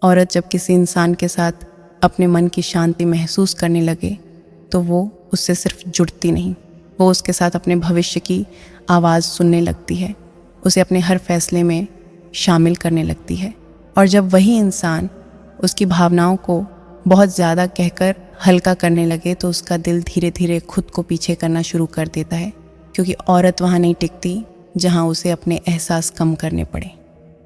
औरत जब किसी इंसान के साथ अपने मन की शांति महसूस करने लगे तो वो उससे सिर्फ जुड़ती नहीं, वो उसके साथ अपने भविष्य की आवाज़ सुनने लगती है, उसे अपने हर फैसले में शामिल करने लगती है। और जब वही इंसान उसकी भावनाओं को बहुत ज़्यादा कहकर हल्का करने लगे तो उसका दिल धीरे धीरे खुद को पीछे करना शुरू कर देता है, क्योंकि औरत वहाँ नहीं टिकती जहाँ उसे अपने एहसास कम करने पड़े।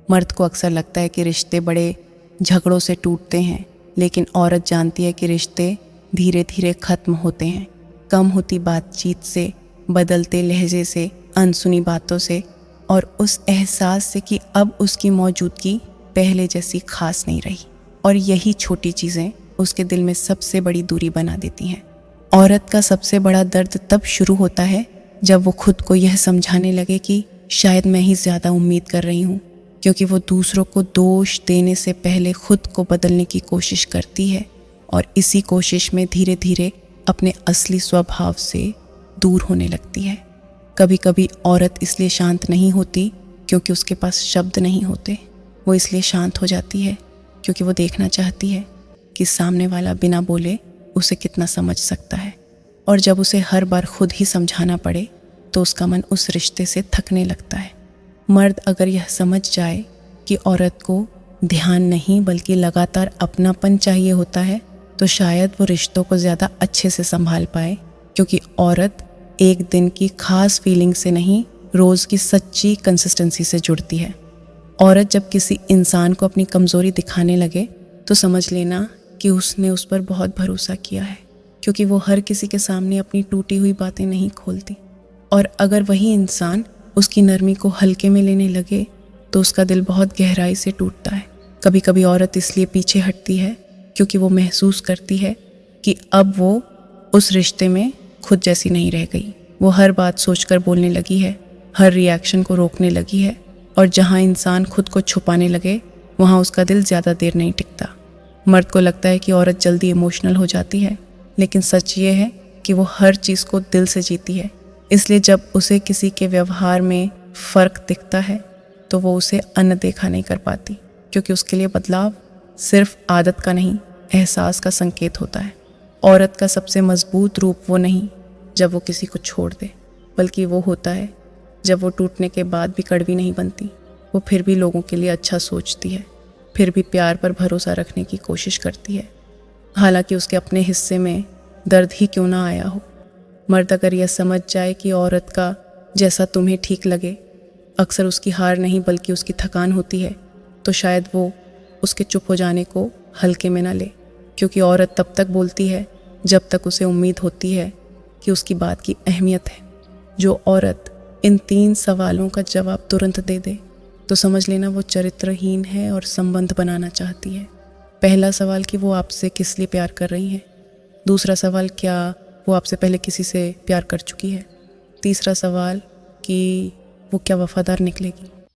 मर्द को अक्सर लगता है कि रिश्ते बड़े झगड़ों से टूटते हैं, लेकिन औरत जानती है कि रिश्ते धीरे धीरे ख़त्म होते हैं, कम होती बातचीत से, बदलते लहजे से, अनसुनी बातों से और उस एहसास से कि अब उसकी मौजूदगी पहले जैसी खास नहीं रही। और यही छोटी चीज़ें उसके दिल में सबसे बड़ी दूरी बना देती हैं। औरत का सबसे बड़ा दर्द तब शुरू होता है जब वो खुद को यह समझाने लगे कि शायद मैं ही ज़्यादा उम्मीद कर रही हूँ, क्योंकि वो दूसरों को दोष देने से पहले खुद को बदलने की कोशिश करती है और इसी कोशिश में धीरे धीरे अपने असली स्वभाव से दूर होने लगती है। कभी कभी औरत इसलिए शांत नहीं होती क्योंकि उसके पास शब्द नहीं होते, वो इसलिए शांत हो जाती है क्योंकि वो देखना चाहती है कि सामने वाला बिना बोले उसे कितना समझ सकता है। और जब उसे हर बार खुद ही समझाना पड़े तो उसका मन उस रिश्ते से थकने लगता है। मर्द अगर यह समझ जाए कि औरत को ध्यान नहीं बल्कि लगातार अपनापन चाहिए होता है तो शायद वो रिश्तों को ज़्यादा अच्छे से संभाल पाए, क्योंकि औरत एक दिन की खास फीलिंग से नहीं, रोज़ की सच्ची कंसिस्टेंसी से जुड़ती है। औरत जब किसी इंसान को अपनी कमज़ोरी दिखाने लगे तो समझ लेना कि उसने उस पर बहुत भरोसा किया है, क्योंकि वो हर किसी के सामने अपनी टूटी हुई बातें नहीं खोलती। और अगर वही इंसान उसकी नरमी को हल्के में लेने लगे तो उसका दिल बहुत गहराई से टूटता है। कभी कभी औरत इसलिए पीछे हटती है क्योंकि वो महसूस करती है कि अब वो उस रिश्ते में खुद जैसी नहीं रह गई। वो हर बात सोचकर बोलने लगी है, हर रिएक्शन को रोकने लगी है, और जहाँ इंसान खुद को छुपाने लगे वहाँ उसका दिल ज़्यादा देर नहीं टिकता। मर्द को लगता है कि औरत जल्दी इमोशनल हो जाती है, लेकिन सच ये है कि वो हर चीज़ को दिल से जीती है। इसलिए जब उसे किसी के व्यवहार में फ़र्क दिखता है तो वो उसे अनदेखा नहीं कर पाती, क्योंकि उसके लिए बदलाव सिर्फ आदत का नहीं, एहसास का संकेत होता है। औरत का सबसे मजबूत रूप वो नहीं जब वो किसी को छोड़ दे, बल्कि वो होता है जब वो टूटने के बाद भी कड़वी नहीं बनती। वो फिर भी लोगों के लिए अच्छा सोचती है, फिर भी प्यार पर भरोसा रखने की कोशिश करती है, हालांकि उसके अपने हिस्से में दर्द ही क्यों ना आया हो। मर्द अगर यह समझ जाए कि औरत का जैसा तुम्हें ठीक लगे अक्सर उसकी हार नहीं बल्कि उसकी थकान होती है, तो शायद वो उसके चुप हो जाने को हल्के में ना ले, क्योंकि औरत तब तक बोलती है जब तक उसे उम्मीद होती है कि उसकी बात की अहमियत है। जो औरत इन 3 सवालों का जवाब तुरंत दे दे तो समझ लेना वो चरित्रहीन है और संबंध बनाना चाहती है। पहला सवाल कि वो आपसे किस लिए प्यार कर रही है। दूसरा सवाल, क्या वो आपसे पहले किसी से प्यार कर चुकी है। तीसरा सवाल कि वो क्या वफादार निकलेगी।